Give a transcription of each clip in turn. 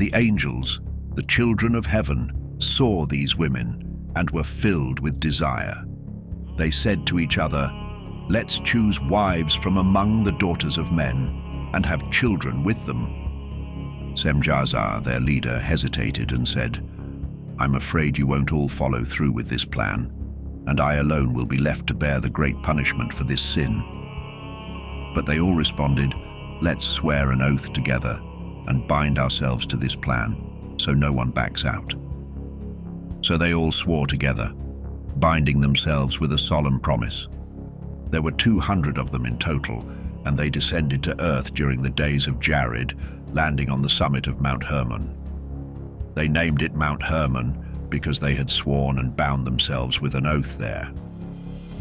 The angels, the children of heaven, saw these women and were filled with desire. They said to each other, "Let's choose wives from among the daughters of men and have children with them." Semjazar, their leader, hesitated and said, "I'm afraid you won't all follow through with this plan, and I alone will be left to bear the great punishment for this sin." But they all responded, "Let's swear an oath together and bind ourselves to this plan, so no one backs out." So they all swore together, binding themselves with a solemn promise. There were 200 of them in total, and they descended to earth during the days of Jared, landing on the summit of Mount Hermon. They named it Mount Hermon because they had sworn and bound themselves with an oath there.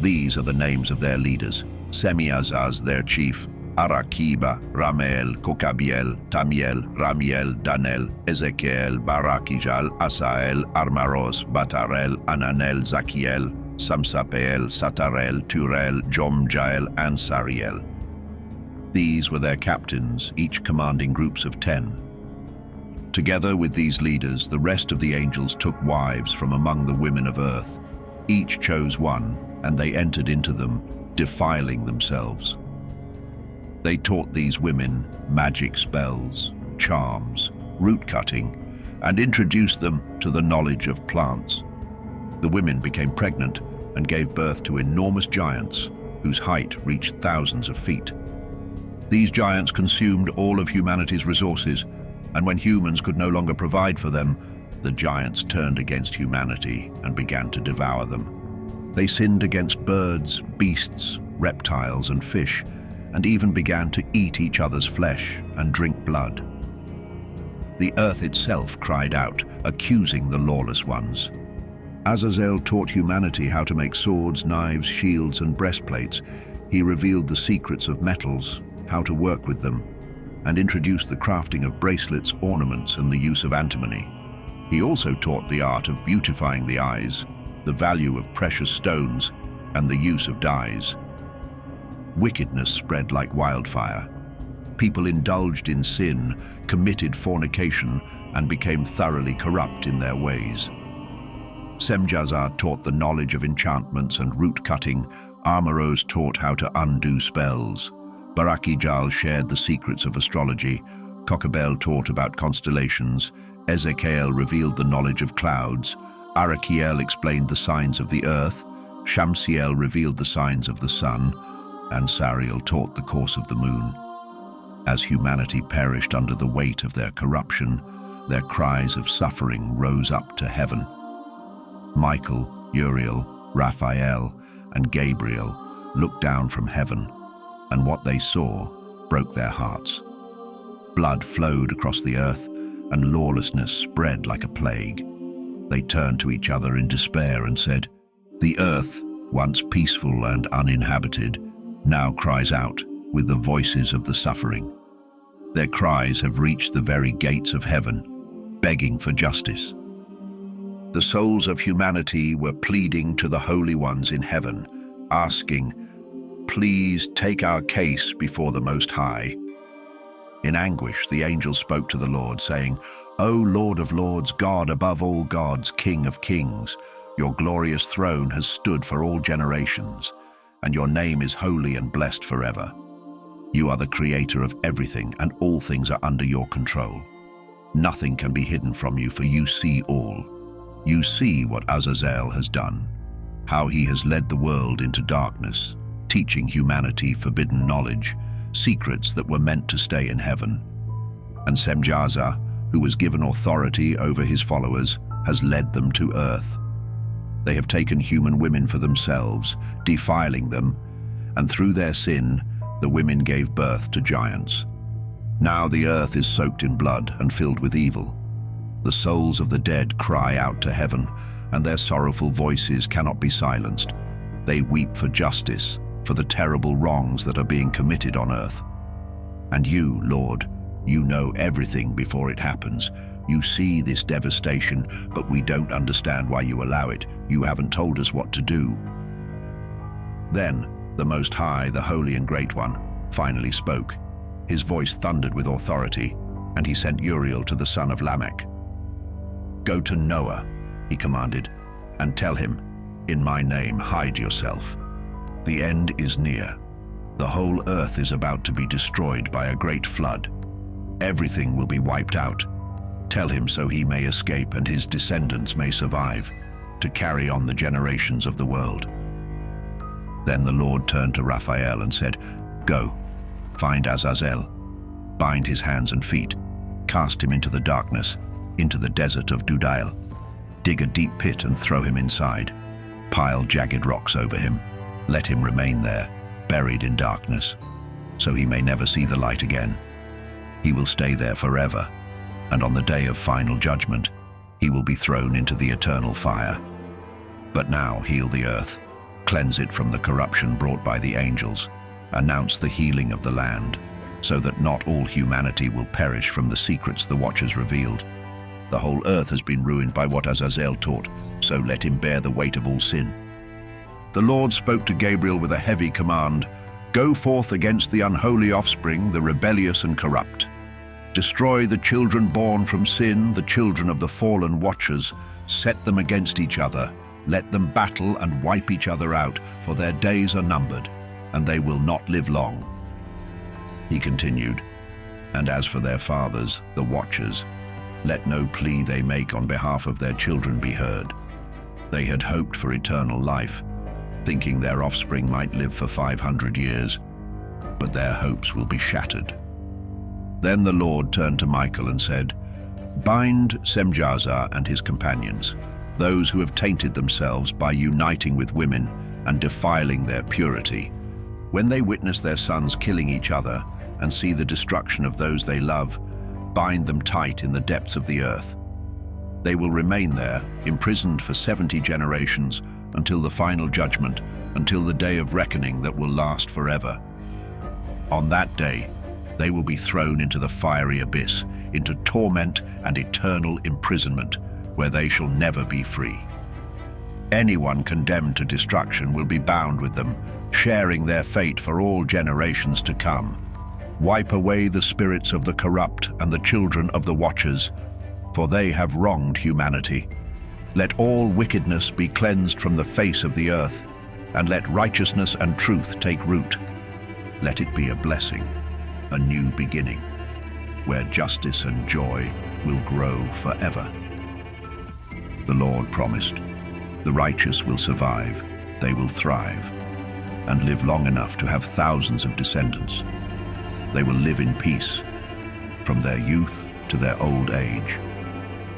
These are the names of their leaders: Semiazaz, their chief, Arakiba, Ramel, Kokabiel, Tamiel, Ramiel, Danel, Ezekiel, Barakijal, Asael, Armaros, Batarel, Ananel, Zakiel, Samsapeel, Satarel, Turel, Jomjael, and Sariel. These were their captains, each commanding groups of 10. Together with these leaders, the rest of the angels took wives from among the women of earth. Each chose one, and they entered into them, defiling themselves. They taught these women magic spells, charms, root cutting, and introduced them to the knowledge of plants. The women became pregnant and gave birth to enormous giants whose height reached thousands of feet. These giants consumed all of humanity's resources, and when humans could no longer provide for them, the giants turned against humanity and began to devour them. They sinned against birds, beasts, reptiles, and fish, and even began to eat each other's flesh and drink blood. The earth itself cried out, accusing the lawless ones. Azazel taught humanity how to make swords, knives, shields, and breastplates. He revealed the secrets of metals, how to work with them, and introduced the crafting of bracelets, ornaments, and the use of antimony. He also taught the art of beautifying the eyes, the value of precious stones, and the use of dyes. Wickedness spread like wildfire. People indulged in sin, committed fornication, and became thoroughly corrupt in their ways. Semjazar taught the knowledge of enchantments and root cutting. Armaros taught how to undo spells. Barakijal shared the secrets of astrology. Kokabel taught about constellations. Ezekiel revealed the knowledge of clouds. Arakiel explained the signs of the earth. Shamsiel revealed the signs of the sun. And Sariel taught the course of the moon. As humanity perished under the weight of their corruption, their cries of suffering rose up to heaven. Michael, Uriel, Raphael, and Gabriel looked down from heaven, and what they saw broke their hearts. Blood flowed across the earth, and lawlessness spread like a plague. They turned to each other in despair and said, "The earth, once peaceful and uninhabited, now cries out with the voices of the suffering. Their cries have reached the very gates of heaven, begging for justice." The souls of humanity were pleading to the holy ones in heaven, asking, "Please take our case before the Most High." In anguish, the angel spoke to the Lord, saying, "O Lord of lords, God above all gods, King of kings, your glorious throne has stood for all generations, and your name is holy and blessed forever. You are the creator of everything, and all things are under your control. Nothing can be hidden from you, for you see all. You see what Azazel has done, how he has led the world into darkness, teaching humanity forbidden knowledge, secrets that were meant to stay in heaven. And Semjazar, who was given authority over his followers, has led them to earth. They have taken human women for themselves, defiling them, and through their sin, the women gave birth to giants. Now the earth is soaked in blood and filled with evil. The souls of the dead cry out to heaven, and their sorrowful voices cannot be silenced. They weep for justice, for the terrible wrongs that are being committed on earth. And you, Lord, you know everything before it happens. You see this devastation, but we don't understand why you allow it. You haven't told us what to do." Then the Most High, the Holy and Great One, finally spoke. His voice thundered with authority. and he sent Uriel to the son of Lamech. "Go to Noah," he commanded, "and tell him, 'In my name hide yourself. The end is near. The whole earth is about to be destroyed by a great flood. Everything will be wiped out. Tell him so he may escape and his descendants may survive, to carry on the generations of the world.'" Then the Lord turned to Raphael and said, "Go, find Azazel, bind his hands and feet, cast him into the darkness, into the desert of Dudail. Dig a deep pit and throw him inside. Pile jagged rocks over him. Let him remain there, buried in darkness, so he may never see the light again. He will stay there forever, and on the day of final judgment, he will be thrown into the eternal fire. But now heal the earth, cleanse it from the corruption brought by the angels, announce the healing of the land, so that not all humanity will perish from the secrets the watchers revealed. The whole earth has been ruined by what Azazel taught, so let him bear the weight of all sin." The Lord spoke to Gabriel with a heavy command, "Go forth against the unholy offspring, the rebellious and corrupt. Destroy the children born from sin, the children of the fallen watchers. Set them against each other. Let them battle and wipe each other out, for their days are numbered, and they will not live long." He continued, "And as for their fathers, the watchers, let no plea they make on behalf of their children be heard. They had hoped for eternal life, thinking their offspring might live for 500 years, but their hopes will be shattered." Then the Lord turned to Michael and said, "Bind Semjaza and his companions, those who have tainted themselves by uniting with women and defiling their purity. When they witness their sons killing each other and see the destruction of those they love, bind them tight in the depths of the earth. They will remain there, imprisoned for 70 generations, until the final judgment, until the day of reckoning that will last forever. On that day, they will be thrown into the fiery abyss, into torment and eternal imprisonment, where they shall never be free. Anyone condemned to destruction will be bound with them, sharing their fate for all generations to come. Wipe away the spirits of the corrupt and the children of the watchers, for they have wronged humanity. Let all wickedness be cleansed from the face of the earth, and let righteousness and truth take root. Let it be a blessing, a new beginning, where justice and joy will grow forever." The Lord promised, "The righteous will survive, they will thrive, and live long enough to have thousands of descendants. They will live in peace, from their youth to their old age,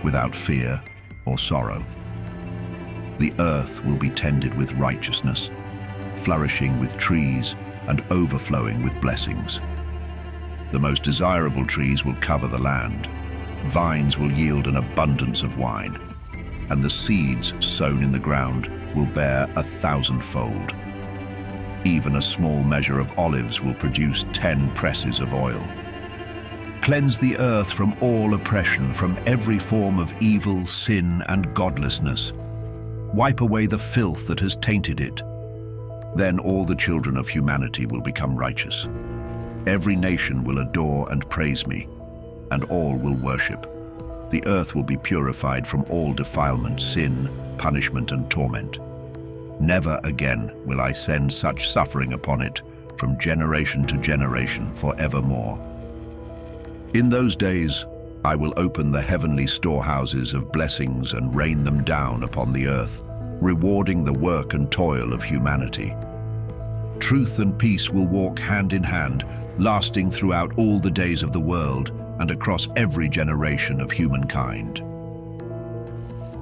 without fear or sorrow. The earth will be tended with righteousness, flourishing with trees and overflowing with blessings. The most desirable trees will cover the land, vines will yield an abundance of wine, and the seeds sown in the ground will bear 1,000-fold. Even a small measure of olives will produce 10 presses of oil. Cleanse the earth from all oppression, from every form of evil, sin, and godlessness. Wipe away the filth that has tainted it. Then all the children of humanity will become righteous. Every nation will adore and praise me, and all will worship. The earth will be purified from all defilement, sin, punishment, and torment. Never again will I send such suffering upon it, from generation to generation, forevermore. In those days, I will open the heavenly storehouses of blessings and rain them down upon the earth, rewarding the work and toil of humanity. Truth and peace will walk hand in hand, lasting throughout all the days of the world and across every generation of humankind."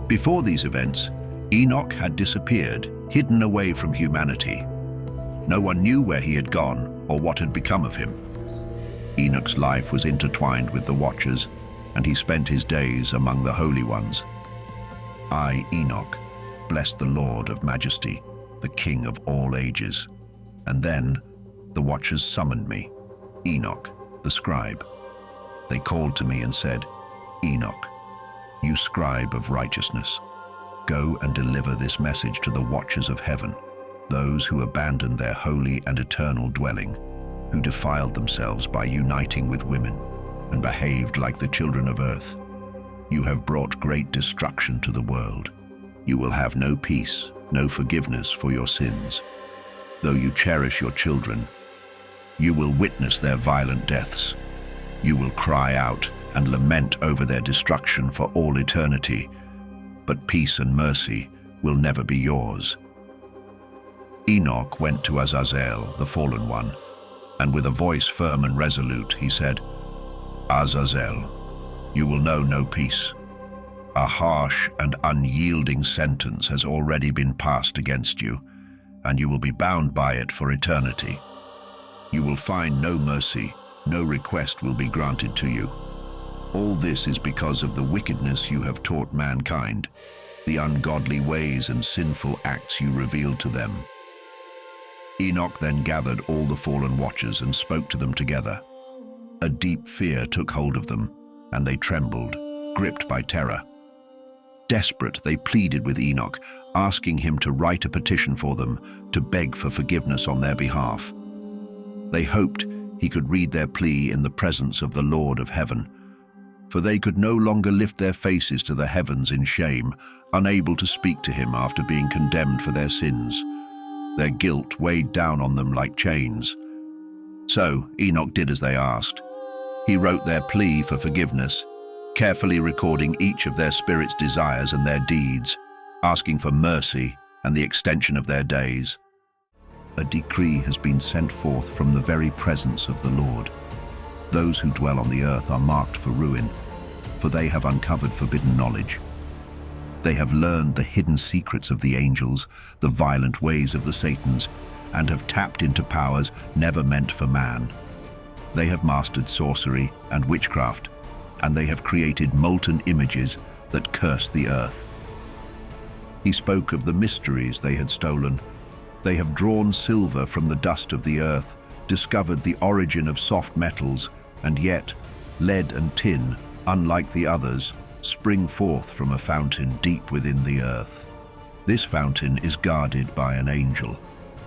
Before these events, Enoch had disappeared, hidden away from humanity. No one knew where he had gone or what had become of him. Enoch's life was intertwined with the watchers, and he spent his days among the holy ones. I, Enoch, blessed the Lord of majesty, the King of all ages. And then the watchers summoned me, Enoch, the scribe. They called to me and said, "Enoch, you scribe of righteousness, go and deliver this message to the watchers of heaven, those who abandoned their holy and eternal dwelling, who defiled themselves by uniting with women, and behaved like the children of earth. You have brought great destruction to the world. You will have no peace, no forgiveness for your sins. Though you cherish your children, you will witness their violent deaths. You will cry out and lament over their destruction for all eternity, but peace and mercy will never be yours. Enoch went to Azazel, the fallen one, and with a voice firm and resolute, he said, Azazel, you will know no peace. A harsh and unyielding sentence has already been passed against you, and you will be bound by it for eternity. You will find no mercy, no request will be granted to you. All this is because of the wickedness you have taught mankind, the ungodly ways and sinful acts you revealed to them. Enoch then gathered all the fallen watchers and spoke to them together. A deep fear took hold of them, and they trembled, gripped by terror. Desperate, they pleaded with Enoch, asking him to write a petition for them, to beg for forgiveness on their behalf. They hoped he could read their plea in the presence of the Lord of heaven, for they could no longer lift their faces to the heavens in shame, unable to speak to him after being condemned for their sins. Their guilt weighed down on them like chains. So Enoch did as they asked. He wrote their plea for forgiveness, carefully recording each of their spirit's desires and their deeds, asking for mercy and the extension of their days. A decree has been sent forth from the very presence of the Lord. Those who dwell on the earth are marked for ruin, for they have uncovered forbidden knowledge. They have learned the hidden secrets of the angels, the violent ways of the Satans, and have tapped into powers never meant for man. They have mastered sorcery and witchcraft, and they have created molten images that curse the earth. He spoke of the mysteries they had stolen. They have drawn silver from the dust of the earth, discovered the origin of soft metals, and yet lead and tin, unlike the others, spring forth from a fountain deep within the earth. This fountain is guarded by an angel,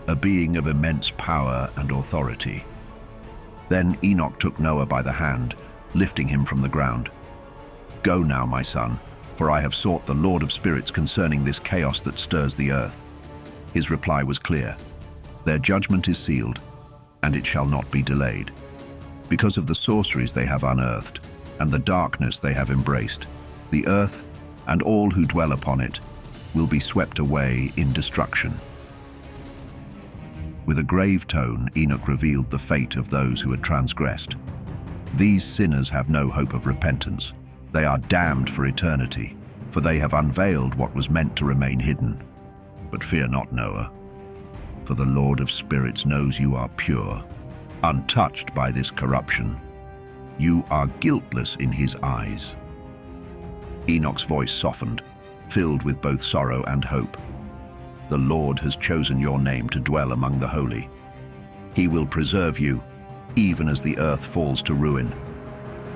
a being of immense power and authority. Then Enoch took Noah by the hand, lifting him from the ground. Go now, my son, for I have sought the Lord of spirits concerning this chaos that stirs the earth. His reply was clear. Their judgment is sealed, and it shall not be delayed. Because of the sorceries they have unearthed, and the darkness they have embraced, the earth and all who dwell upon it will be swept away in destruction. With a grave tone, Enoch revealed the fate of those who had transgressed. These sinners have no hope of repentance. They are damned for eternity, for they have unveiled what was meant to remain hidden. But fear not, Noah, for the Lord of spirits knows you are pure, untouched by this corruption. You are guiltless in his eyes. Enoch's voice softened, filled with both sorrow and hope. The Lord has chosen your name to dwell among the holy. He will preserve you, even as the earth falls to ruin.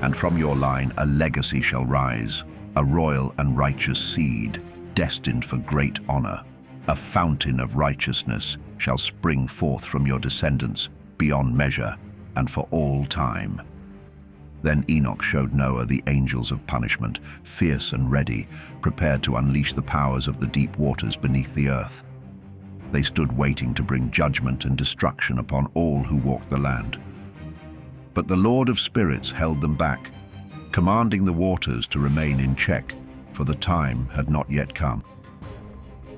And from your line a legacy shall rise, a royal and righteous seed, destined for great honor. A fountain of righteousness shall spring forth from your descendants, beyond measure and for all time. Then Enoch showed Noah the angels of punishment, fierce and ready, prepared to unleash the powers of the deep waters beneath the earth. They stood waiting to bring judgment and destruction upon all who walked the land. But the Lord of spirits held them back, commanding the waters to remain in check, for the time had not yet come.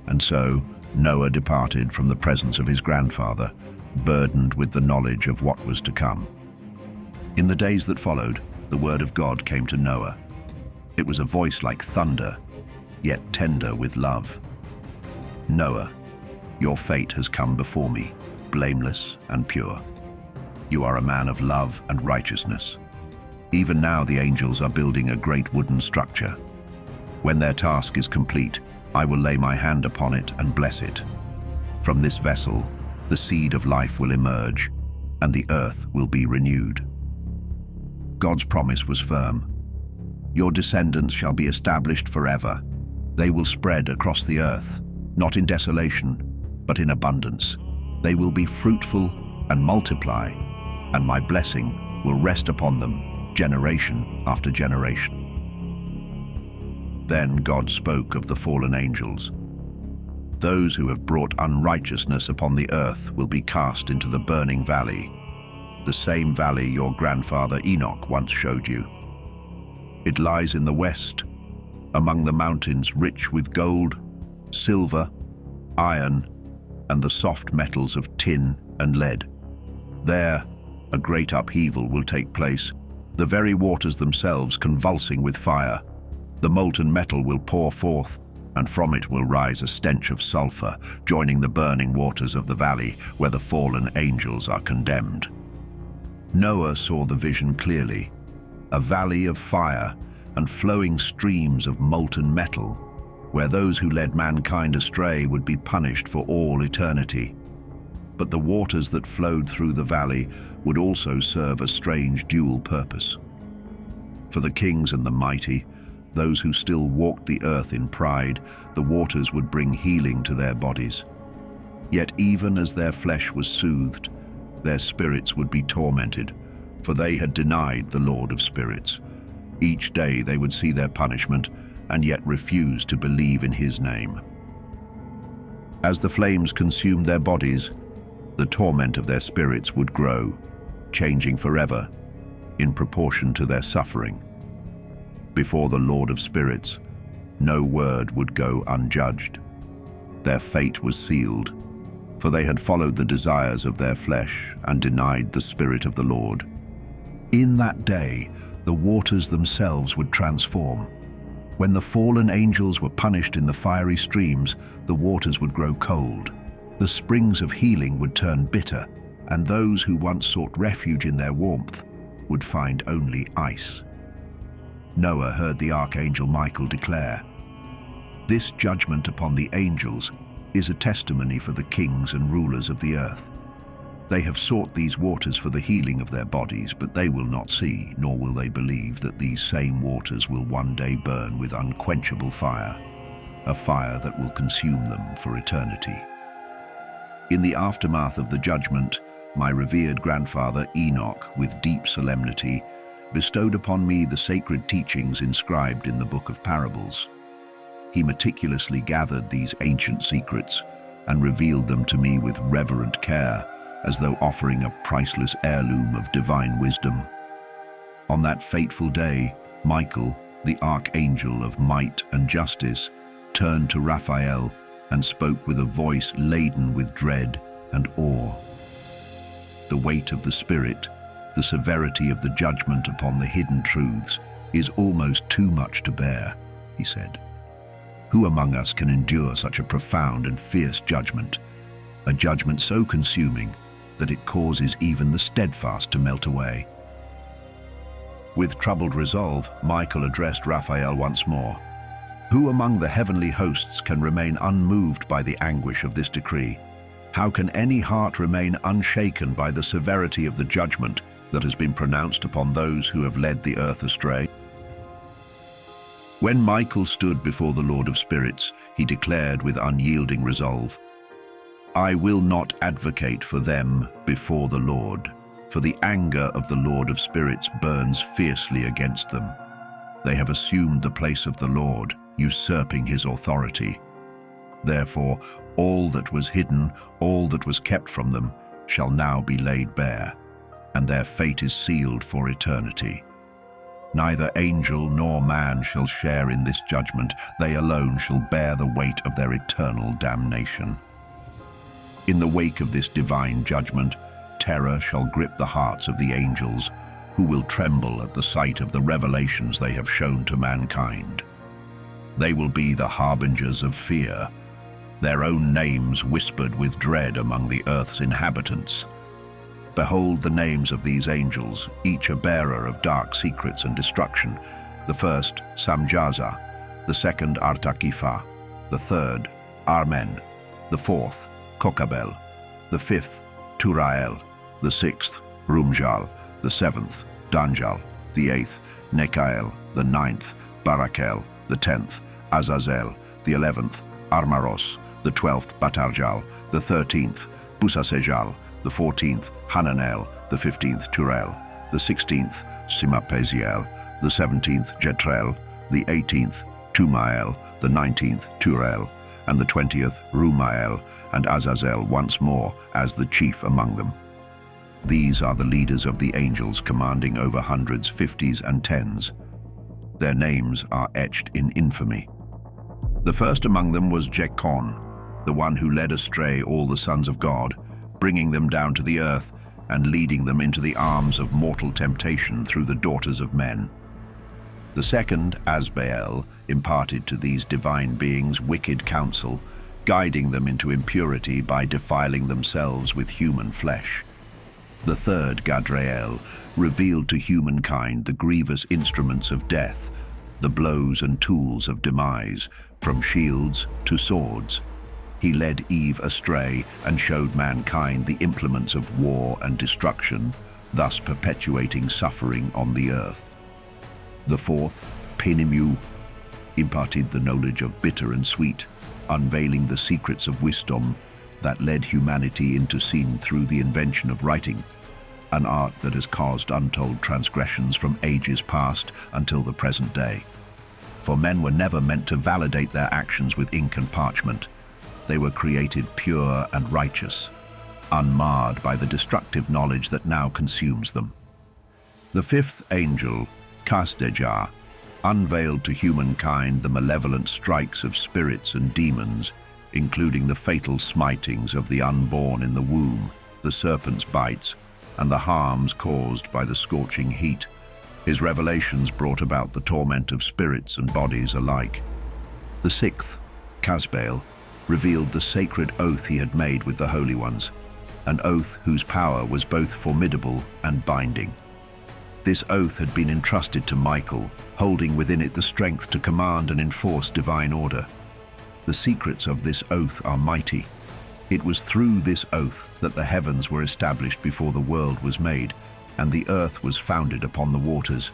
And so Noah departed from the presence of his grandfather, burdened with the knowledge of what was to come. In the days that followed, the word of God came to Noah. It was a voice like thunder, yet tender with love. Noah, your fate has come before me, blameless and pure. You are a man of love and righteousness. Even now the angels are building a great wooden structure. When their task is complete, I will lay my hand upon it and bless it. From this vessel, the seed of life will emerge, and the earth will be renewed. God's promise was firm. Your descendants shall be established forever. They will spread across the earth, not in desolation, but in abundance. They will be fruitful and multiply, and my blessing will rest upon them generation after generation. Then God spoke of the fallen angels. Those who have brought unrighteousness upon the earth will be cast into the burning valley, the same valley your grandfather Enoch once showed you. It lies in the west, among the mountains rich with gold, silver, iron, and the soft metals of tin and lead. There, a great upheaval will take place, the very waters themselves convulsing with fire. The molten metal will pour forth, and from it will rise a stench of sulfur, joining the burning waters of the valley where the fallen angels are condemned. Noah saw the vision clearly, a valley of fire and flowing streams of molten metal, where those who led mankind astray would be punished for all eternity. But the waters that flowed through the valley would also serve a strange dual purpose. For the kings and the mighty, those who still walked the earth in pride, the waters would bring healing to their bodies. Yet even as their flesh was soothed, their spirits would be tormented, for they had denied the Lord of spirits. Each day they would see their punishment, and yet refuse to believe in his name. As the flames consumed their bodies, the torment of their spirits would grow, changing forever, in proportion to their suffering. Before the Lord of spirits, no word would go unjudged. Their fate was sealed, for they had followed the desires of their flesh and denied the Spirit of the Lord. In that day, the waters themselves would transform. When the fallen angels were punished in the fiery streams, the waters would grow cold. The springs of healing would turn bitter, and those who once sought refuge in their warmth would find only ice. Noah heard the archangel Michael declare, "This judgment upon the angels is a testimony for the kings and rulers of the earth. They have sought these waters for the healing of their bodies, but they will not see, nor will they believe that these same waters will one day burn with unquenchable fire, a fire that will consume them for eternity." In the aftermath of the judgment, my revered grandfather Enoch, with deep solemnity, bestowed upon me the sacred teachings inscribed in the Book of Parables. He meticulously gathered these ancient secrets and revealed them to me with reverent care, as though offering a priceless heirloom of divine wisdom. On that fateful day, Michael, the archangel of might and justice, turned to Raphael and spoke with a voice laden with dread and awe. "The weight of the Spirit, the severity of the judgment upon the hidden truths, is almost too much to bear," he said. "Who among us can endure such a profound and fierce judgment, a judgment so consuming that it causes even the steadfast to melt away?" With troubled resolve, Michael addressed Raphael once more. "Who among the heavenly hosts can remain unmoved by the anguish of this decree? How can any heart remain unshaken by the severity of the judgment that has been pronounced upon those who have led the earth astray?" When Michael stood before the Lord of Spirits, he declared with unyielding resolve, "I will not advocate for them before the Lord, for the anger of the Lord of Spirits burns fiercely against them. They have assumed the place of the Lord, usurping his authority. Therefore, all that was hidden, all that was kept from them, shall now be laid bare, and their fate is sealed for eternity. Neither angel nor man shall share in this judgment. They alone shall bear the weight of their eternal damnation. In the wake of this divine judgment, terror shall grip the hearts of the angels, who will tremble at the sight of the revelations they have shown to mankind. They will be the harbingers of fear, their own names whispered with dread among the earth's inhabitants. Behold the names of these angels, each a bearer of dark secrets and destruction. The first, Samjaza, the second, Artakifa, the third, Armen, the fourth, Kokabel, the fifth, Turael, the sixth, Rumjal, the seventh, Danjal, the eighth, Nekael, the ninth, Barakel, the 10th, Azazel, the 11th, Armaros, the 12th, Batarjal, the 13th, Busasejal, the 14th, Hananel, the 15th, Turel, the 16th, Simapeziel, the 17th Jetrel, the 18th Tumael, the 19th Turel, and the 20th Rumael, and Azazel once more as the chief among them. These are the leaders of the angels commanding over hundreds, fifties, and tens. Their names are etched in infamy. The first among them was Jekon, the one who led astray all the sons of God, bringing them down to the earth and leading them into the arms of mortal temptation through the daughters of men. The second, Azbael, imparted to these divine beings wicked counsel, guiding them into impurity by defiling themselves with human flesh. The third, Gadrael, revealed to humankind the grievous instruments of death, the blows and tools of demise, from shields to swords. He led Eve astray and showed mankind the implements of war and destruction, thus perpetuating suffering on the earth. The fourth, Penimu, imparted the knowledge of bitter and sweet, unveiling the secrets of wisdom that led humanity into sin through the invention of writing, an art that has caused untold transgressions from ages past until the present day. For men were never meant to validate their actions with ink and parchment. They were created pure and righteous, unmarred by the destructive knowledge that now consumes them. The fifth angel, Kasdejar, unveiled to humankind the malevolent strikes of spirits and demons, including the fatal smitings of the unborn in the womb, the serpent's bites, and the harms caused by the scorching heat. His revelations brought about the torment of spirits and bodies alike. The sixth, Casbael, revealed the sacred oath he had made with the holy ones, an oath whose power was both formidable and binding. This oath had been entrusted to Michael, holding within it the strength to command and enforce divine order. The secrets of this oath are mighty. It was through this oath that the heavens were established before the world was made, and the earth was founded upon the waters.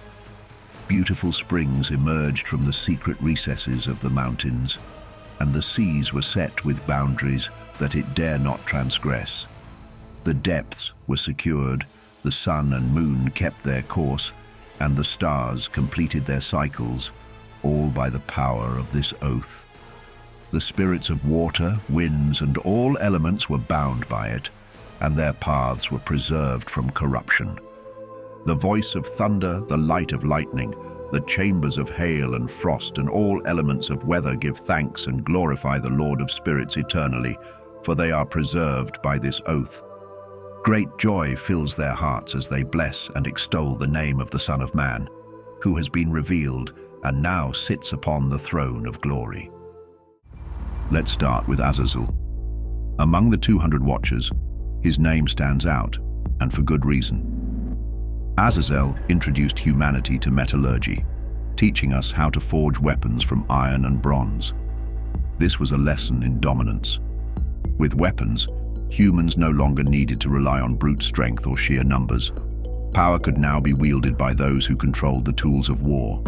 Beautiful springs emerged from the secret recesses of the mountains, and the seas were set with boundaries that it dare not transgress. The depths were secured, the sun and moon kept their course, and the stars completed their cycles, all by the power of this oath. The spirits of water, winds, and all elements were bound by it, and their paths were preserved from corruption. The voice of thunder, the light of lightning, the chambers of hail and frost, and all elements of weather give thanks and glorify the Lord of spirits eternally, for they are preserved by this oath. Great joy fills their hearts as they bless and extol the name of the Son of Man, who has been revealed and now sits upon the throne of glory. Let's start with Azazel. Among the 200 watchers, his name stands out, and for good reason. Azazel introduced humanity to metallurgy, teaching us how to forge weapons from iron and bronze. This was a lesson in dominance. With weapons, humans no longer needed to rely on brute strength or sheer numbers. Power could now be wielded by those who controlled the tools of war.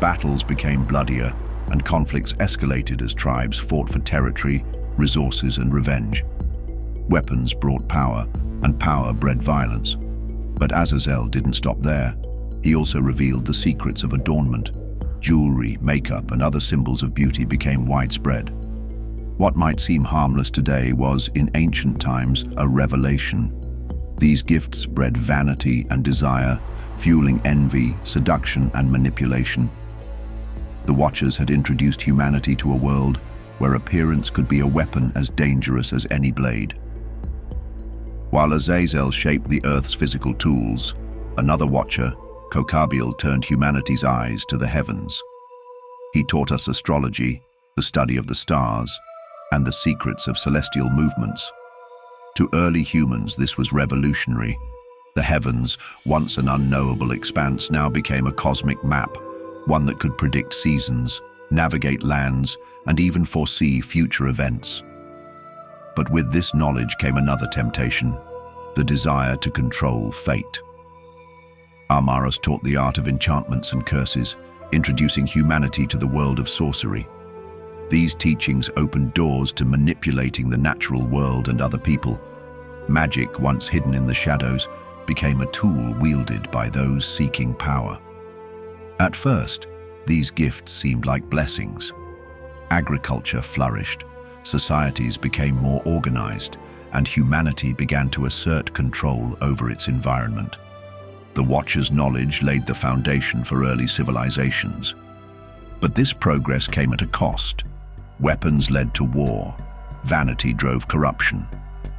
Battles became bloodier, and conflicts escalated as tribes fought for territory, resources, and revenge. Weapons brought power, and power bred violence. But Azazel didn't stop there. He also revealed the secrets of adornment. Jewelry, makeup, and other symbols of beauty became widespread. What might seem harmless today was, in ancient times, a revelation. These gifts bred vanity and desire, fueling envy, seduction, and manipulation. The Watchers had introduced humanity to a world where appearance could be a weapon as dangerous as any blade. While Azazel shaped the Earth's physical tools, another Watcher, Kokabiel, turned humanity's eyes to the heavens. He taught us astrology, the study of the stars, and the secrets of celestial movements. To early humans, this was revolutionary. The heavens, once an unknowable expanse, now became a cosmic map, one that could predict seasons, navigate lands, and even foresee future events. But with this knowledge came another temptation, the desire to control fate. Amaras taught the art of enchantments and curses, introducing humanity to the world of sorcery. These teachings opened doors to manipulating the natural world and other people. Magic, once hidden in the shadows, became a tool wielded by those seeking power. At first, these gifts seemed like blessings. Agriculture flourished, societies became more organized, and humanity began to assert control over its environment. The Watcher's knowledge laid the foundation for early civilizations. But this progress came at a cost. Weapons led to war. Vanity drove corruption.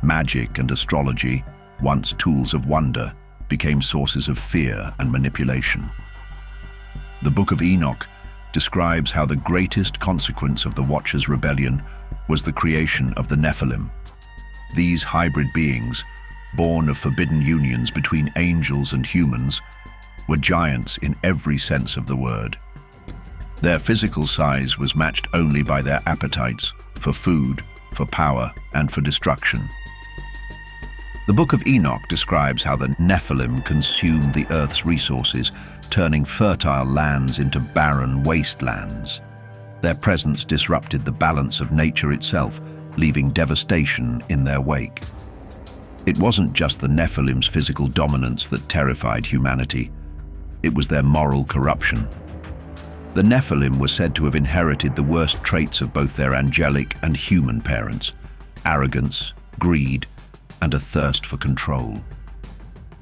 Magic and astrology, once tools of wonder, became sources of fear and manipulation. The Book of Enoch describes how the greatest consequence of the Watcher's rebellion was the creation of the Nephilim. These hybrid beings, born of forbidden unions between angels and humans, were giants in every sense of the word. Their physical size was matched only by their appetites for food, for power, and for destruction. The Book of Enoch describes how the Nephilim consumed the earth's resources, turning fertile lands into barren wastelands. Their presence disrupted the balance of nature itself, leaving devastation in their wake. It wasn't just the Nephilim's physical dominance that terrified humanity. It was their moral corruption. The Nephilim were said to have inherited the worst traits of both their angelic and human parents: arrogance, greed, and a thirst for control.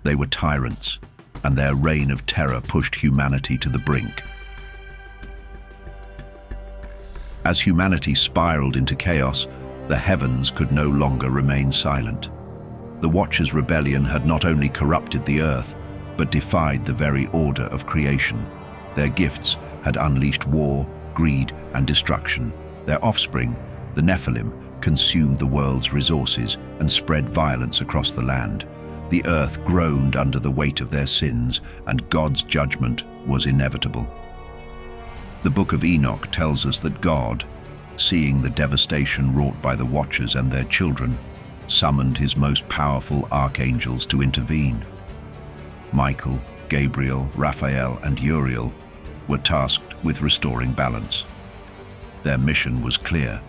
They were tyrants, and their reign of terror pushed humanity to the brink. As humanity spiraled into chaos, the heavens could no longer remain silent. The Watcher's rebellion had not only corrupted the earth, but defied the very order of creation. Their gifts had unleashed war, greed, and destruction. Their offspring, the Nephilim, consumed the world's resources and spread violence across the land. The earth groaned under the weight of their sins, and God's judgment was inevitable. The Book of Enoch tells us that God, seeing the devastation wrought by the Watchers and their children, summoned his most powerful archangels to intervene. Michael, Gabriel, Raphael, and Uriel were tasked with restoring balance. Their mission was clear: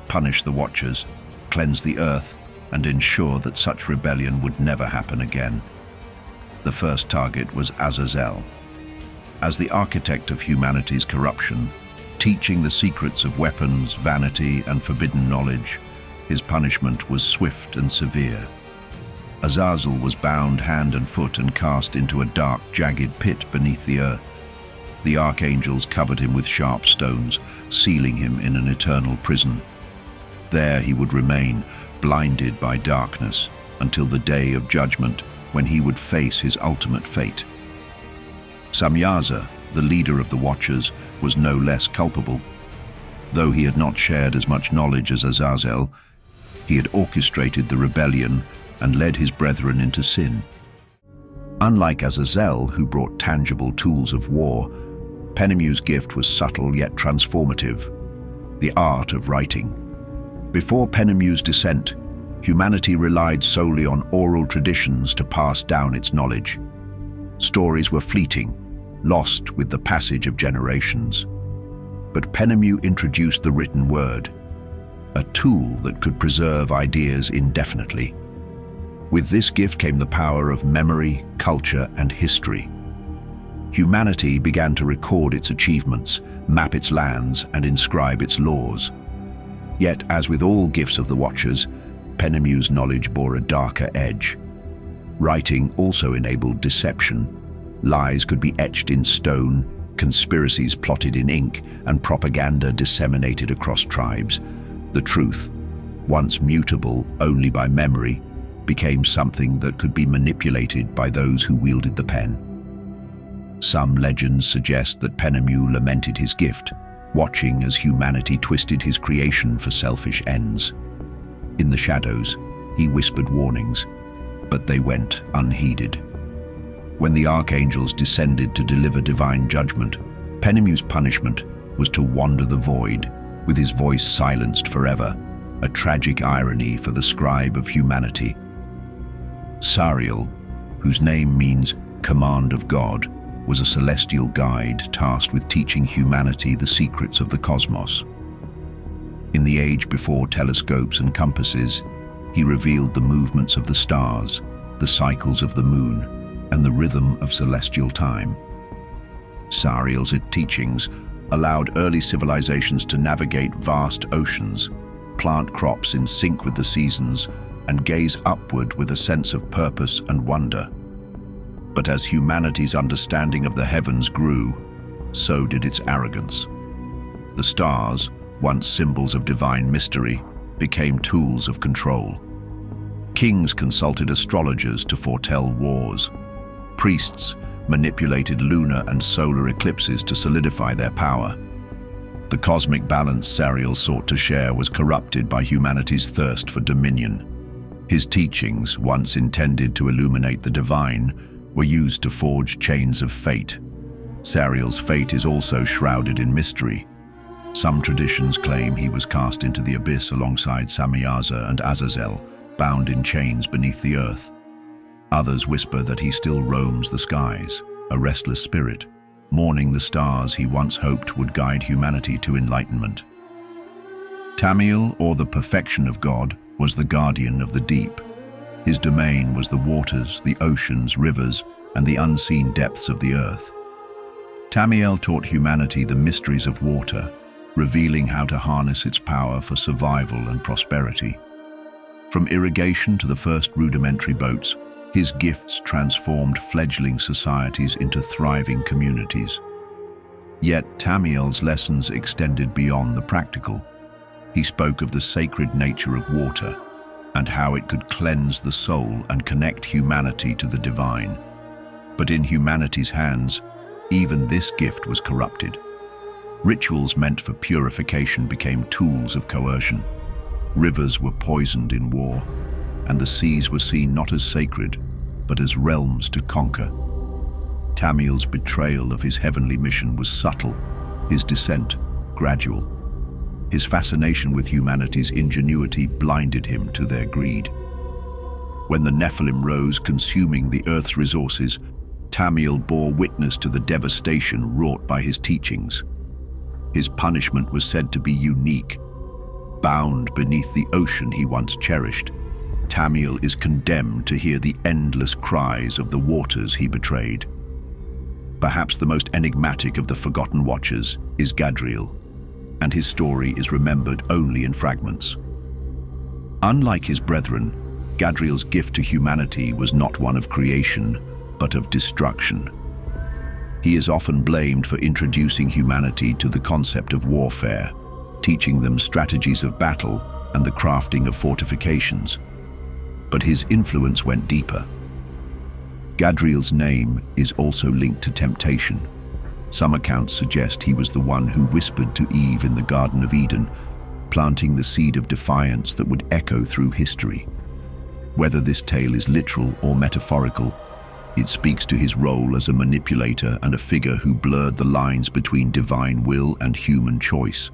punish the Watchers, cleanse the earth, and ensure that such rebellion would never happen again. The first target was Azazel. As the architect of humanity's corruption, teaching the secrets of weapons, vanity, and forbidden knowledge, his punishment was swift and severe. Azazel was bound hand and foot and cast into a dark, jagged pit beneath the earth. The archangels covered him with sharp stones, sealing him in an eternal prison. There he would remain, blinded by darkness, until the day of judgment, when he would face his ultimate fate. Samyaza, the leader of the Watchers, was no less culpable. Though he had not shared as much knowledge as Azazel, he had orchestrated the rebellion and led his brethren into sin. Unlike Azazel, who brought tangible tools of war, Penemu's gift was subtle yet transformative: the art of writing. Before Penemu's descent, humanity relied solely on oral traditions to pass down its knowledge. Stories were fleeting, lost with the passage of generations. But Penemu introduced the written word, a tool that could preserve ideas indefinitely. With this gift came the power of memory, culture, and history. Humanity began to record its achievements, map its lands, and inscribe its laws. Yet, as with all gifts of the Watchers, Penemu's knowledge bore a darker edge. Writing also enabled deception. Lies could be etched in stone, conspiracies plotted in ink, and propaganda disseminated across tribes. The truth, once mutable only by memory, became something that could be manipulated by those who wielded the pen. Some legends suggest that Penemu lamented his gift, watching as humanity twisted his creation for selfish ends. In the shadows, he whispered warnings, but they went unheeded. When the archangels descended to deliver divine judgment, Penemu's punishment was to wander the void, with his voice silenced forever, a tragic irony for the scribe of humanity. Sariel, whose name means command of God, was a celestial guide tasked with teaching humanity the secrets of the cosmos. In the age before telescopes and compasses, he revealed the movements of the stars, the cycles of the moon, and the rhythm of celestial time. Sariel's teachings allowed early civilizations to navigate vast oceans, plant crops in sync with the seasons, and gaze upward with a sense of purpose and wonder. But as humanity's understanding of the heavens grew, so did its arrogance. The stars, once symbols of divine mystery, became tools of control. Kings consulted astrologers to foretell wars. Priests manipulated lunar and solar eclipses to solidify their power. The cosmic balance Sariel sought to share was corrupted by humanity's thirst for dominion. His teachings, once intended to illuminate the divine, were used to forge chains of fate. Sariel's fate is also shrouded in mystery. Some traditions claim he was cast into the abyss alongside Samiaza and Azazel, bound in chains beneath the earth. Others whisper that he still roams the skies, a restless spirit, mourning the stars he once hoped would guide humanity to enlightenment. Tamiel, or the perfection of God, was the guardian of the deep. His domain was the waters, the oceans, rivers, and the unseen depths of the earth. Tamiel taught humanity the mysteries of water, revealing how to harness its power for survival and prosperity. From irrigation to the first rudimentary boats, his gifts transformed fledgling societies into thriving communities. Yet Tamiel's lessons extended beyond the practical. He spoke of the sacred nature of water and how it could cleanse the soul and connect humanity to the divine. But in humanity's hands, even this gift was corrupted. Rituals meant for purification became tools of coercion. Rivers were poisoned in war, and the seas were seen not as sacred, but as realms to conquer. Tamiel's betrayal of his heavenly mission was subtle, his descent gradual. His fascination with humanity's ingenuity blinded him to their greed. When the Nephilim rose, consuming the earth's resources, Tamiel bore witness to the devastation wrought by his teachings. His punishment was said to be unique. Bound beneath the ocean he once cherished, Tamiel is condemned to hear the endless cries of the waters he betrayed. Perhaps the most enigmatic of the forgotten watchers is Gadriel, and his story is remembered only in fragments. Unlike his brethren, Gadriel's gift to humanity was not one of creation, but of destruction. He is often blamed for introducing humanity to the concept of warfare, teaching them strategies of battle and the crafting of fortifications. But his influence went deeper. Gadriel's name is also linked to temptation. Some accounts suggest he was the one who whispered to Eve in the Garden of Eden, planting the seed of defiance that would echo through history. Whether this tale is literal or metaphorical, it speaks to his role as a manipulator and a figure who blurred the lines between divine will and human choice.